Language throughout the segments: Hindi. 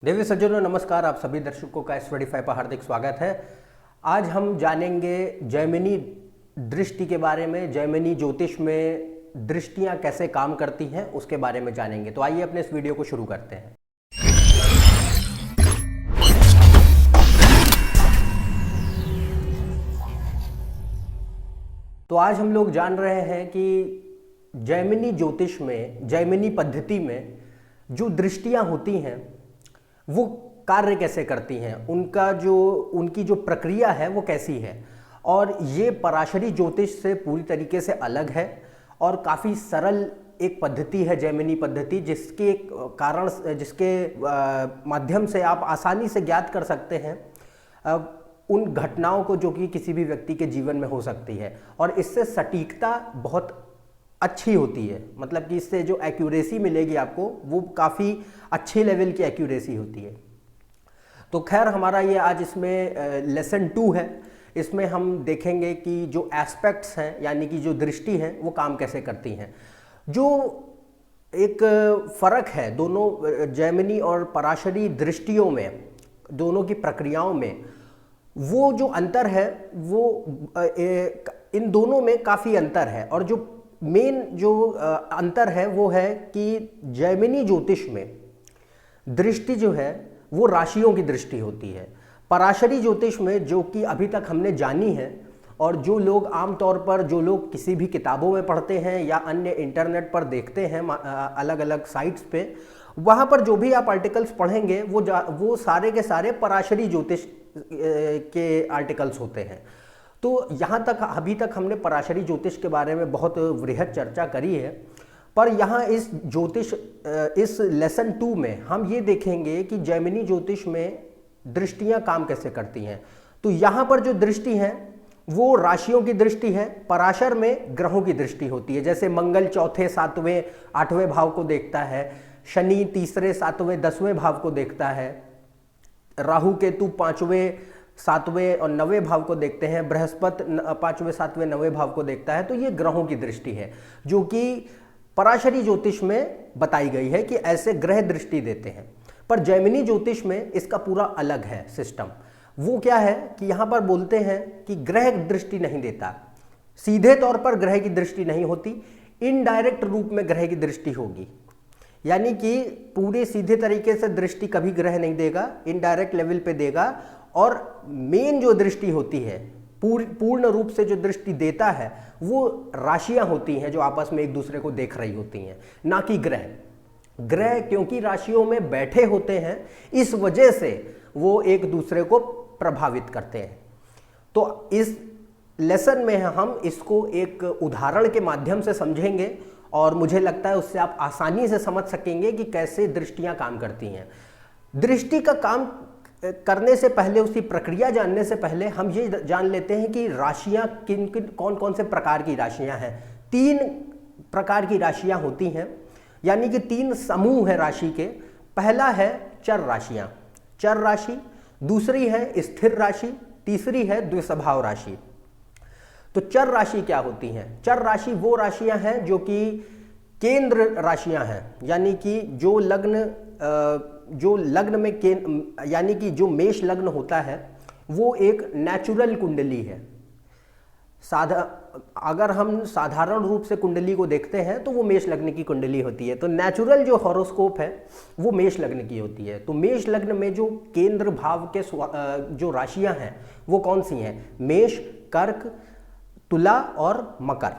देवी सज्जनों नमस्कार। आप सभी दर्शकों का S25 पर हार्दिक स्वागत है। आज हम जानेंगे जैमिनी दृष्टि के बारे में। जैमिनी ज्योतिष में दृष्टियां कैसे काम करती हैं उसके बारे में जानेंगे। तो आइए अपने इस वीडियो को शुरू करते हैं। तो आज हम लोग जान रहे हैं कि जैमिनी ज्योतिष में, जैमिनी पद्धति में जो दृष्टियां होती हैं वो कार्य कैसे करती हैं, उनकी जो प्रक्रिया है वो कैसी है। और ये पराशरी ज्योतिष से पूरी तरीके से अलग है और काफ़ी सरल एक पद्धति है जैमिनी पद्धति, जिसके माध्यम से आप आसानी से ज्ञात कर सकते हैं उन घटनाओं को जो कि किसी भी व्यक्ति के जीवन में हो सकती है। और इससे सटीकता बहुत अच्छी होती है, मतलब कि इससे जो एक्यूरेसी मिलेगी आपको वो काफ़ी अच्छे लेवल की एक्यूरेसी होती है। तो खैर हमारा ये आज इसमें लेसन 2 है। इसमें हम देखेंगे कि जो एस्पेक्ट्स हैं यानी कि जो दृष्टि हैं वो काम कैसे करती हैं। जो एक फ़र्क है दोनों जैमिनी और पराशरी दृष्टियों में, दोनों की प्रक्रियाओं में, वो जो अंतर है वो इन दोनों में काफ़ी अंतर है। और जो मेन जो अंतर है वो है कि जैमिनी ज्योतिष में दृष्टि जो है वो राशियों की दृष्टि होती है। पराशरी ज्योतिष में जो कि अभी तक हमने जानी है और जो लोग आमतौर पर, जो लोग किसी भी किताबों में पढ़ते हैं या अन्य इंटरनेट पर देखते हैं अलग अलग साइट्स पे, वहाँ पर जो भी आप आर्टिकल्स पढ़ेंगे वो सारे के सारे पराशरी ज्योतिष के आर्टिकल्स होते हैं। तो यहाँ तक अभी तक हमने पराशरी ज्योतिष के बारे में बहुत वृहद चर्चा करी है, पर यहाँ इस लेसन 2 में हम ये देखेंगे कि जैमिनी ज्योतिष में दृष्टियाँ काम कैसे करती हैं। तो यहाँ पर जो दृष्टि है वो राशियों की दृष्टि है, पराशर में ग्रहों की दृष्टि होती है। जैसे मंगल चौथे, 7वें, 8वें भाव को देखता है, शनि तीसरे, 7वें, 10वें भाव को देखता है, राहु केतु 5वें, 7वें और 9वें भाव को देखते हैं, बृहस्पति 5वें, 7वें, 9वें भाव को देखता है। तो ये ग्रहों की दृष्टि है जो कि पराशरी ज्योतिष में बताई गई है कि ऐसे ग्रह दृष्टि देते हैं। पर जैमिनी ज्योतिष में इसका पूरा अलग है सिस्टम। वो क्या है कि यहाँ पर बोलते हैं कि ग्रह दृष्टि नहीं देता, सीधे तौर पर ग्रह की दृष्टि नहीं होती, इनडायरेक्ट रूप में ग्रह की दृष्टि होगी। यानी कि पूरे सीधे तरीके से दृष्टि कभी ग्रह नहीं देगा, इनडायरेक्ट लेवल पे देगा। और मेन जो दृष्टि होती है, पूर्ण रूप से जो दृष्टि देता है, वो राशियां होती हैं जो आपस में एक दूसरे को देख रही होती हैं, ना कि ग्रह क्योंकि राशियों में बैठे होते हैं, इस वजह से वो एक दूसरे को प्रभावित करते हैं। तो इस लेसन में हम इसको एक उदाहरण के माध्यम से समझेंगे और मुझे लगता है उससे आप आसानी से समझ सकेंगे कि कैसे दृष्टियां काम करती हैं। दृष्टि का काम करने से पहले, उसकी प्रक्रिया जानने से पहले हम ये जान लेते हैं कि राशियां कौन कौन से प्रकार की राशियां हैं। 3 प्रकार की राशियां होती हैं, यानी कि 3 समूह है राशि के। पहला है चर राशियां, चर राशि। दूसरी है स्थिर राशि। तीसरी है द्विस्वभाव राशि। तो चर राशि क्या होती हैं? चर राशि वो राशियां हैं जो कि केंद्र राशियां हैं, यानी कि जो लग्न में यानी कि जो मेष लग्न होता है वो एक नेचुरल कुंडली है। अगर हम साधारण रूप से कुंडली को देखते हैं तो वो मेष लग्न की कुंडली होती है। तो नेचुरल जो हॉरोस्कोप है वो मेष लग्न की होती है। तो मेष लग्न में जो केंद्र भाव के जो राशियां हैं वो कौन सी हैं? मेष, कर्क, तुला और मकर।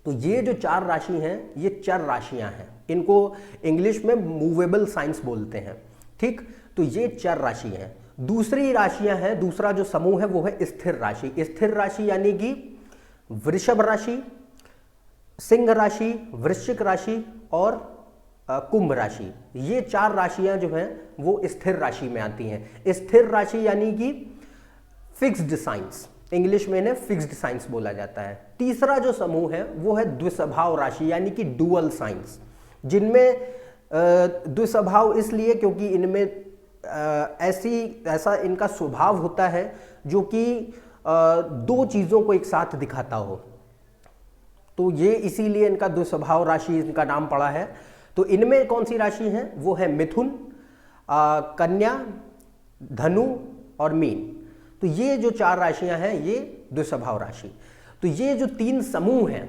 तो ये जो 4 राशि हैं ये चर राशियां हैं। इनको इंग्लिश में मूवेबल साइंस बोलते हैं, ठीक। तो ये चर राशि हैं। दूसरी राशियां हैं, दूसरा जो समूह है वो है स्थिर राशि। स्थिर राशि यानी कि वृषभ राशि, सिंह राशि, वृश्चिक राशि और कुंभ राशि। ये 4 राशियां जो हैं वो स्थिर राशि में आती हैं। स्थिर राशि यानी कि फिक्स्ड साइंस, इंग्लिश में इन्हें फिक्स्ड साइंस बोला जाता है। तीसरा जो समूह है वो है द्विस्वभाव राशि यानी कि डुअल साइंस, जिनमें द्विस्वभाव इसलिए क्योंकि इनमें ऐसा इनका स्वभाव होता है जो कि 2 चीज़ों को एक साथ दिखाता हो। तो ये इसीलिए इनका द्विस्वभाव राशि इनका नाम पड़ा है। तो इनमें कौन सी राशि है? वो है मिथुन, कन्या, धनु और मीन। तो ये जो 4 राशियां हैं ये द्विस्वभाव राशि। तो ये जो 3 समूह हैं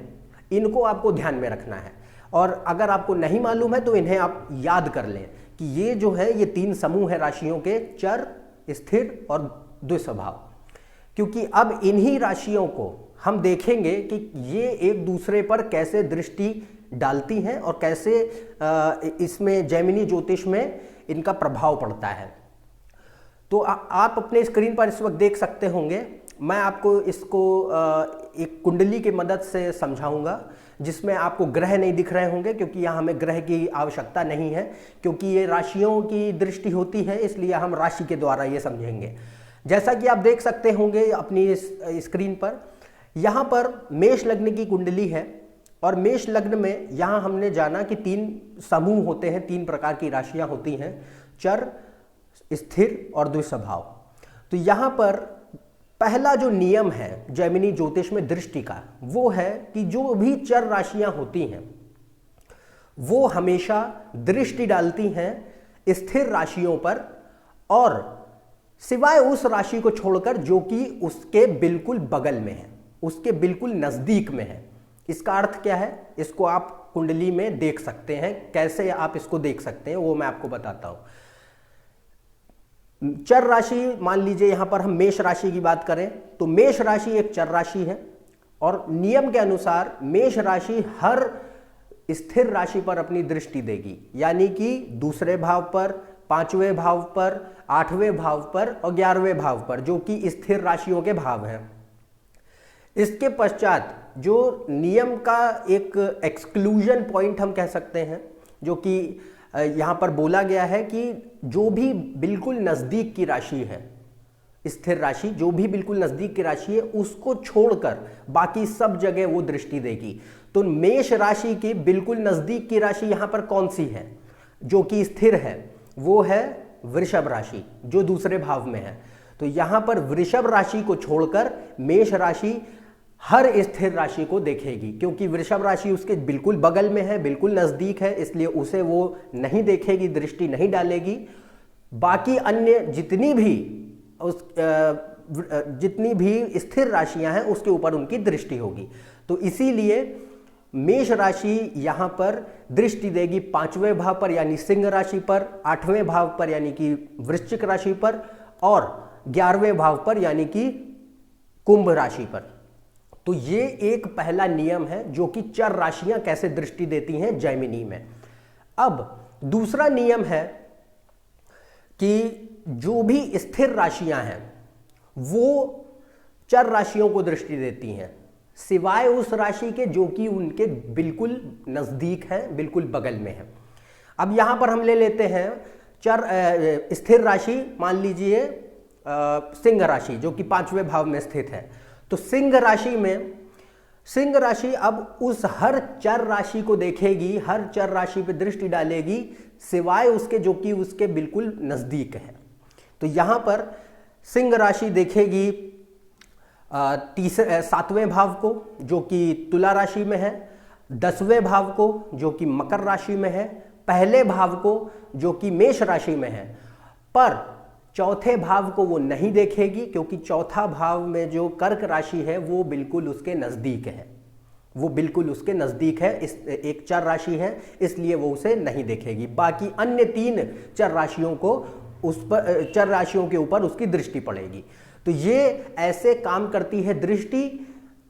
इनको आपको ध्यान में रखना है, और अगर आपको नहीं मालूम है तो इन्हें आप याद कर लें कि ये जो है ये 3 समूह है राशियों के, चर, स्थिर और द्विस्वभाव। क्योंकि अब इन्हीं राशियों को हम देखेंगे कि ये एक दूसरे पर कैसे दृष्टि डालती हैं और कैसे इसमें जैमिनी ज्योतिष में इनका प्रभाव पड़ता है। तो आप अपने स्क्रीन पर इस वक्त देख सकते होंगे, मैं आपको इसको एक कुंडली की मदद से समझाऊंगा, जिसमें आपको ग्रह नहीं दिख रहे होंगे क्योंकि यहाँ हमें ग्रह की आवश्यकता नहीं है, क्योंकि ये राशियों की दृष्टि होती है, इसलिए हम राशि के द्वारा ये समझेंगे। जैसा कि आप देख सकते होंगे अपनी स्क्रीन पर, यहाँ पर मेष लग्न की कुंडली है, और मेष लग्न में यहाँ हमने जाना कि 3 समूह होते हैं, 3 प्रकार की राशियाँ होती हैं, चर, स्थिर और द्विस्वभाव। तो यहाँ पर पहला जो नियम है जैमिनी ज्योतिष में दृष्टि का, वो है कि जो भी चर राशियां होती हैं वो हमेशा दृष्टि डालती हैं स्थिर राशियों पर, और सिवाय उस राशि को छोड़कर जो कि उसके बिल्कुल बगल में है, उसके बिल्कुल नजदीक में है। इसका अर्थ क्या है, इसको आप कुंडली में देख सकते हैं। कैसे आप इसको देख सकते हैं वो मैं आपको बताता हूं। चर राशि, मान लीजिए यहां पर हम मेष राशि की बात करें तो मेष राशि एक चर राशि है, और नियम के अनुसार मेष राशि हर स्थिर राशि पर अपनी दृष्टि देगी, यानी कि दूसरे भाव पर, 5वें भाव पर, 8वें भाव पर और 11वें भाव पर, जो कि स्थिर राशियों के भाव हैं। इसके पश्चात जो नियम का एक एक्सक्लूजन पॉइंट हम कह सकते हैं, जो कि यहाँ पर बोला गया है कि जो भी बिल्कुल नज़दीक की राशि है, स्थिर राशि जो भी बिल्कुल नज़दीक की राशि है, उसको छोड़कर बाकी सब जगह वो दृष्टि देगी। तो मेष राशि की बिल्कुल नज़दीक की राशि यहाँ पर कौन सी है जो कि स्थिर है, वो है वृषभ राशि, जो दूसरे भाव में है। तो यहाँ पर वृषभ राशि को छोड़कर मेष राशि हर स्थिर राशि को देखेगी, क्योंकि वृषभ राशि उसके बिल्कुल बगल में है, बिल्कुल नजदीक है, इसलिए उसे वो नहीं देखेगी, दृष्टि नहीं डालेगी। बाकी अन्य जितनी भी स्थिर राशियां हैं उसके ऊपर उनकी दृष्टि होगी। तो इसीलिए मेष राशि यहां पर दृष्टि देगी 5वें भाव पर यानी सिंह राशि पर, 8वें भाव पर यानी कि वृश्चिक राशि पर, और 11वें भाव पर यानी कि कुंभ राशि पर। तो ये एक पहला नियम है जो कि चर राशियां कैसे दृष्टि देती हैं जैमिनी में। अब दूसरा नियम है कि जो भी स्थिर राशियां हैं वो चर राशियों को दृष्टि देती हैं, सिवाय उस राशि के जो कि उनके बिल्कुल नजदीक है, बिल्कुल बगल में है। अब यहां पर हम ले लेते हैं स्थिर राशि, मान लीजिए सिंह राशि जो कि 5वें भाव में स्थित है। तो सिंह राशि अब उस हर चर राशि को देखेगी, हर चर राशि पे दृष्टि डालेगी, सिवाय उसके जो कि उसके बिल्कुल नजदीक है। तो यहां पर सिंह राशि देखेगी 7वें भाव को जो कि तुला राशि में है, 10वें भाव को जो कि मकर राशि में है, पहले भाव को जो कि मेष राशि में है, पर चौथे भाव को वो नहीं देखेगी, क्योंकि चौथा भाव में जो कर्क राशि है वो बिल्कुल उसके नजदीक है, वो बिल्कुल उसके नजदीक है, इस एक चर राशि है, इसलिए वो उसे नहीं देखेगी। बाकी अन्य 3 चर राशियों को चर राशियों के ऊपर उसकी दृष्टि पड़ेगी। तो ये ऐसे काम करती है दृष्टि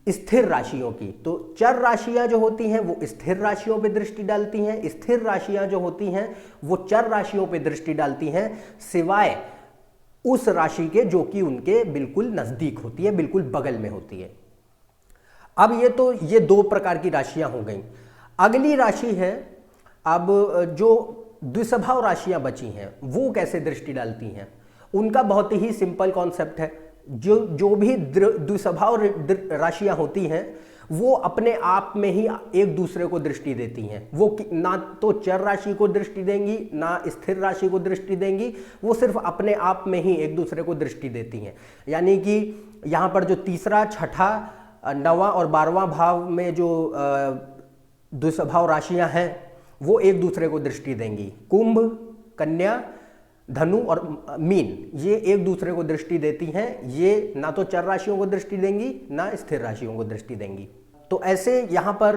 स्थिर राशियों की। तो चर राशियां जो होती हैं वो स्थिर राशियों पे दृष्टि डालती हैं, स्थिर राशियां जो होती हैं वो चर राशियों पे दृष्टि डालती हैं, सिवाय उस राशि के जो कि उनके बिल्कुल नजदीक होती है, बिल्कुल बगल में होती है। अब ये 2 प्रकार की राशियां हो गई। अगली राशि है, अब जो द्विस्वभाव राशियां बची हैं वो कैसे दृष्टि डालती हैं। उनका बहुत ही सिंपल कॉन्सेप्ट है। जो भी द्विस्वभाव राशियां होती हैं वो अपने आप में ही एक दूसरे को दृष्टि देती हैं। वो ना तो चर राशि को दृष्टि देंगी ना स्थिर राशि को दृष्टि देंगी, वो सिर्फ अपने आप में ही एक दूसरे को दृष्टि देती हैं। यानी कि यहाँ पर जो तीसरा, छठा, 9वां और 12वां भाव में जो द्विस्वभाव राशियां हैं वो एक दूसरे को दृष्टि देंगी। कुंभ, कन्या, धनु और मीन, ये एक दूसरे को दृष्टि देती हैं। ये ना तो चर राशियों को दृष्टि देंगी ना स्थिर राशियों को दृष्टि देंगी। तो ऐसे यहाँ पर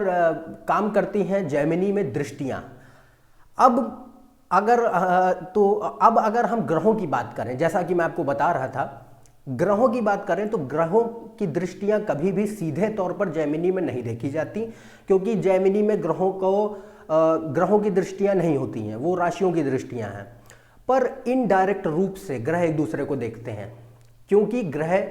काम करती हैं जैमिनी में दृष्टियाँ। अब अगर हम ग्रहों की बात करें, जैसा कि मैं आपको बता रहा था, ग्रहों की बात करें तो ग्रहों की दृष्टियां कभी भी सीधे तौर पर जैमिनी में नहीं देखी जाती, क्योंकि जैमिनी में ग्रहों की दृष्टियां नहीं होती हैं, वो राशियों की दृष्टियां हैं। पर इनडायरेक्ट रूप से ग्रह एक दूसरे को देखते हैं, क्योंकि ग्रह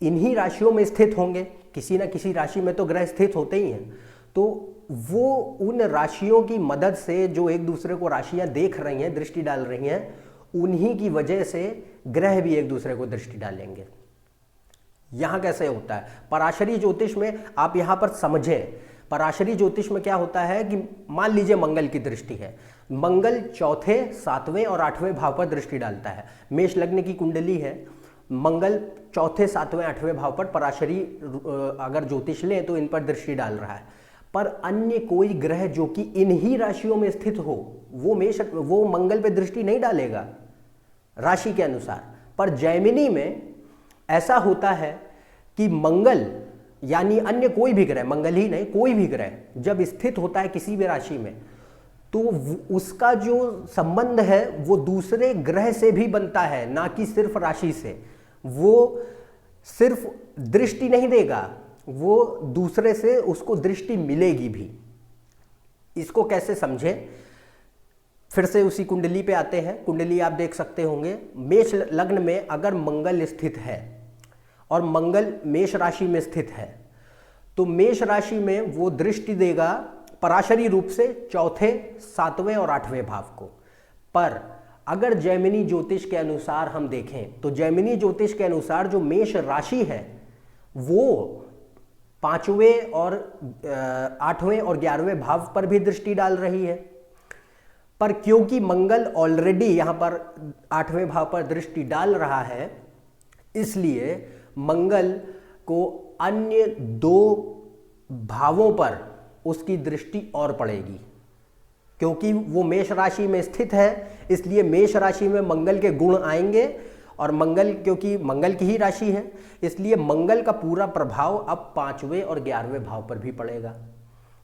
इन्हीं राशियों में स्थित होंगे, किसी न किसी राशि में तो ग्रह स्थित होते ही हैं। तो वो उन राशियों की मदद से जो एक दूसरे को राशियां देख रही हैं, दृष्टि डाल रही हैं, उन्हीं की वजह से ग्रह भी एक दूसरे को दृष्टि डालेंगे। यहां कैसे होता है पराशरी ज्योतिष में, आप यहां पर समझें। पराशरी ज्योतिष में क्या होता है कि मान लीजिए मंगल की दृष्टि है, मंगल चौथे, सातवें और आठवें भाव पर दृष्टि डालता है। मेष लग्न की कुंडली है, मंगल चौथे, सातवें, आठवें भाव पर पराशरी अगर ज्योतिष लें तो इन पर दृष्टि डाल रहा है। पर अन्य कोई ग्रह जो कि इन्हीं राशियों में स्थित हो, वो मंगल पे दृष्टि नहीं डालेगा राशि के अनुसार। पर जैमिनी में ऐसा होता है कि मंगल यानी अन्य कोई भी ग्रह, मंगल ही नहीं कोई भी ग्रह जब स्थित होता है किसी भी राशि में, तो उसका जो संबंध है वो दूसरे ग्रह से भी बनता है, ना कि सिर्फ राशि से। वो सिर्फ दृष्टि नहीं देगा, वो दूसरे से उसको दृष्टि मिलेगी भी। इसको कैसे समझें, फिर से उसी कुंडली पे आते हैं। कुंडली आप देख सकते होंगे, मेष लग्न में अगर मंगल स्थित है और मंगल मेष राशि में स्थित है, तो मेष राशि में वो दृष्टि देगा पराशरी रूप से चौथे, सातवें और आठवें भाव को। पर अगर जैमिनी ज्योतिष के अनुसार हम देखें तो जैमिनी ज्योतिष के अनुसार जो मेष राशि है वो पांचवें और आठवें और 11वें भाव पर भी दृष्टि डाल रही है। पर क्योंकि मंगल ऑलरेडी यहां पर 8वें भाव पर दृष्टि डाल रहा है, इसलिए मंगल को अन्य 2 भावों पर उसकी दृष्टि और पड़ेगी। क्योंकि वो मेष राशि में स्थित है, इसलिए मेष राशि में मंगल के गुण आएंगे, और मंगल क्योंकि मंगल की ही राशि है, इसलिए मंगल का पूरा प्रभाव अब 5वें और 11वें भाव पर भी पड़ेगा।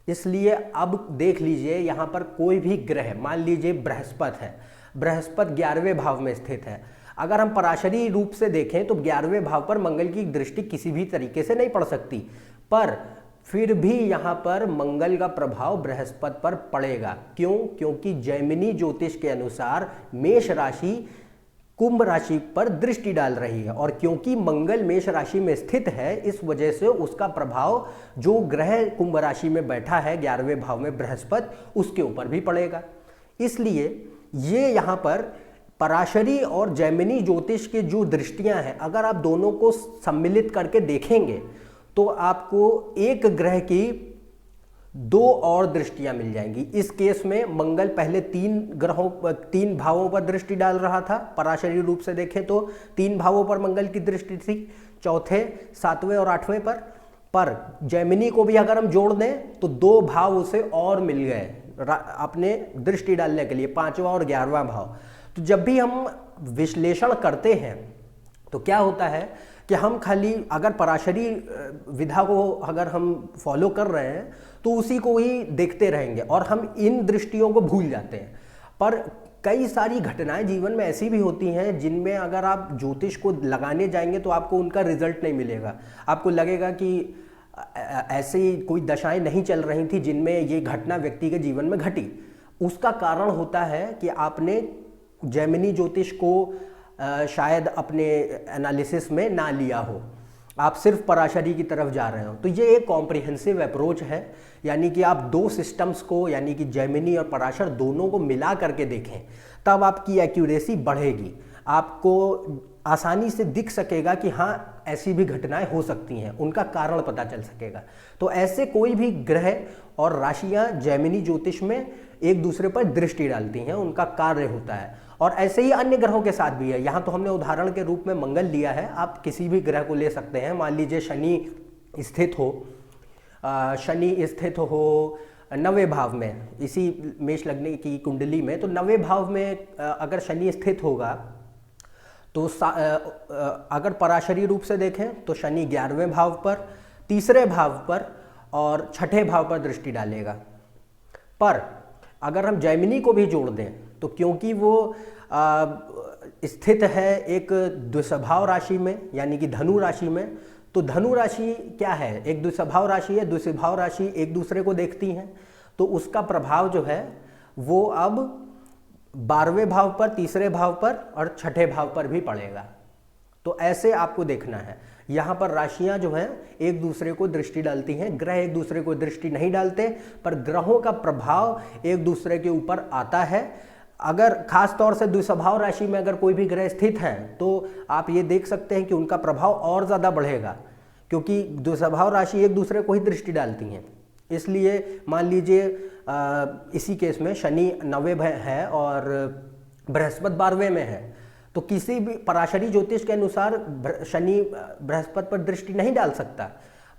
इसलिए अब देख लीजिए यहाँ पर कोई भी ग्रह, मान लीजिए बृहस्पति है, बृहस्पति 11वें भाव में स्थित है। अगर हम पराशरी रूप से देखें तो 11वें भाव पर मंगल की दृष्टि किसी भी तरीके से नहीं पड़ सकती, पर फिर भी यहाँ पर मंगल का प्रभाव बृहस्पति पर पड़ेगा। क्यों? क्योंकि जैमिनी ज्योतिष के अनुसार मेष राशि कुंभ राशि पर दृष्टि डाल रही है, और क्योंकि मंगल मेष राशि में स्थित है, इस वजह से उसका प्रभाव जो ग्रह कुंभ राशि में बैठा है 11वें भाव में बृहस्पति, उसके ऊपर भी पड़ेगा। इसलिए ये यहाँ पर पराशरी और जैमिनी ज्योतिष की जो दृष्टियां हैं, अगर आप दोनों को सम्मिलित करके देखेंगे तो आपको एक ग्रह की 2 और दृष्टियां मिल जाएंगी। इस केस में मंगल पहले 3 भावों पर दृष्टि डाल रहा था, पराशरी रूप से देखें तो 3 भावों पर मंगल की दृष्टि थी, चौथे, सातवें और 8वें पर जैमिनी को भी अगर हम जोड़ दें तो 2 भाव उसे और मिल गए अपने दृष्टि डालने के लिए, 5वां और 11वां भाव। तो जब भी हम विश्लेषण करते हैं तो क्या होता है कि हम खाली अगर पराशरी विधा को अगर हम फॉलो कर रहे हैं तो उसी को ही देखते रहेंगे और हम इन दृष्टियों को भूल जाते हैं। पर कई सारी घटनाएं जीवन में ऐसी भी होती हैं जिनमें अगर आप ज्योतिष को लगाने जाएंगे तो आपको उनका रिजल्ट नहीं मिलेगा। आपको लगेगा कि ऐसी कोई दशाएं नहीं चल रही थी जिनमें ये घटना व्यक्ति के जीवन में घटी। उसका कारण होता है कि आपने जैमिनी ज्योतिष को शायद अपने एनालिसिस में ना लिया हो, आप सिर्फ पराशरी की तरफ जा रहे हो। तो ये एक कॉम्प्रिहेंसिव अप्रोच है, यानी कि आप 2 सिस्टम्स को यानी कि जैमिनी और पराशर दोनों को मिला करके देखें, तब आपकी एक्यूरेसी बढ़ेगी। आपको आसानी से दिख सकेगा कि हाँ ऐसी भी घटनाएं हो सकती हैं, उनका कारण पता चल सकेगा। तो ऐसे कोई भी ग्रह और राशियां जैमिनी ज्योतिष में एक दूसरे पर दृष्टि डालती हैं, उनका कार्य होता है। और ऐसे ही अन्य ग्रहों के साथ भी है। यहाँ तो हमने उदाहरण के रूप में मंगल लिया है, आप किसी भी ग्रह को ले सकते हैं। मान लीजिए शनि स्थित हो, 9वें भाव में, इसी मेष लग्न की कुंडली में, तो 9वें भाव में अगर शनि स्थित होगा तो अगर पराशरी रूप से देखें तो शनि 11वें भाव पर, तीसरे भाव पर और छठे भाव पर दृष्टि डालेगा। पर अगर हम जैमिनी को भी जोड़ दें तो क्योंकि वो स्थित है एक द्विस्वभाव राशि में यानी कि धनु राशि में, तो धनु राशि क्या है, एक द्विस्वभाव राशि है, द्विस्वभाव राशि एक दूसरे को देखती हैं, तो उसका प्रभाव जो है वो अब 12वें भाव पर, तीसरे भाव पर और छठे भाव पर भी पड़ेगा। तो ऐसे आपको देखना है, यहाँ पर राशियाँ जो हैं एक दूसरे को दृष्टि डालती हैं, ग्रह एक दूसरे को दृष्टि नहीं डालते, पर ग्रहों का प्रभाव एक दूसरे के ऊपर आता है। अगर खास तौर से द्विस्वभाव राशि में अगर कोई भी ग्रह स्थित हैं तो आप ये देख सकते हैं कि उनका प्रभाव और ज़्यादा बढ़ेगा, क्योंकि द्विस्वभाव राशि एक दूसरे को ही दृष्टि डालती हैं। इसलिए मान लीजिए इसी केस में शनि 9वें है और बृहस्पति 12वें में है, तो किसी भी पराशरी ज्योतिष के अनुसार शनि बृहस्पति पर दृष्टि नहीं डाल सकता,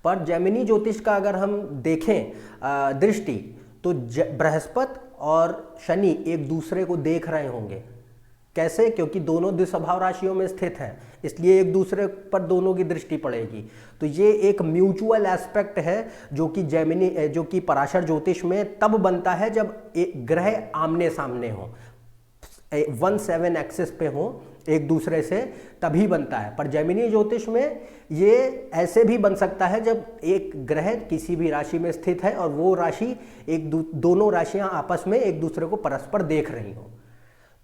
पर जैमिनी ज्योतिष का अगर हम देखें दृष्टि, तो बृहस्पति और शनि एक दूसरे को देख रहे होंगे। कैसे? क्योंकि दोनों द्विस्वभाव राशियों में स्थित हैं, इसलिए एक दूसरे पर दोनों की दृष्टि पड़ेगी। तो ये एक म्यूचुअल एस्पेक्ट है जो कि जो कि पराशर ज्योतिष में तब बनता है जब एक ग्रह आमने सामने हो, 1-7 एक्सिस पे हो एक दूसरे से, तभी बनता है। पर जैमिनी ज्योतिष में ये ऐसे भी बन सकता है जब एक ग्रह किसी भी राशि में स्थित है और वो राशि दोनों राशियां आपस में एक दूसरे को परस्पर देख रही हो।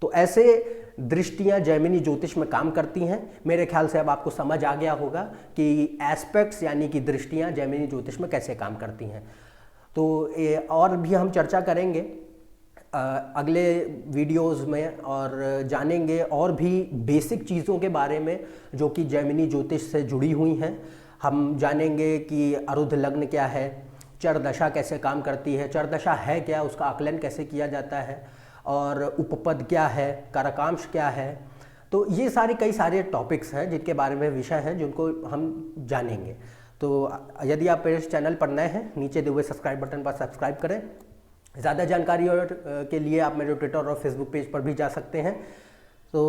तो ऐसे दृष्टियां जैमिनी ज्योतिष में काम करती हैं। मेरे ख्याल से अब आपको समझ आ गया होगा कि एस्पेक्ट्स यानी कि दृष्टियां जैमिनी ज्योतिष में कैसे काम करती हैं। तो और भी हम चर्चा करेंगे अगले वीडियोस में, और जानेंगे और भी बेसिक चीज़ों के बारे में जो कि जैमिनी ज्योतिष से जुड़ी हुई हैं। हम जानेंगे कि अरुध लग्न क्या है, चरदशा कैसे काम करती है, चरदशा है क्या, उसका आकलन कैसे किया जाता है, और उपपद क्या है, कारकांश क्या है। तो ये कई सारे टॉपिक्स हैं जिनके बारे में विषय हैं जिनको हम जानेंगे। तो यदि आप इस चैनल पर नए हैं, नीचे दिए हुए सब्सक्राइब बटन पर सब्सक्राइब करें। ज़्यादा जानकारी और के लिए आप मेरे ट्विटर और फेसबुक पेज पर भी जा सकते हैं। तो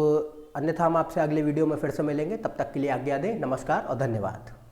अन्यथा हम आपसे अगले वीडियो में फिर से मिलेंगे, तब तक के लिए आज्ञा दें। नमस्कार और धन्यवाद।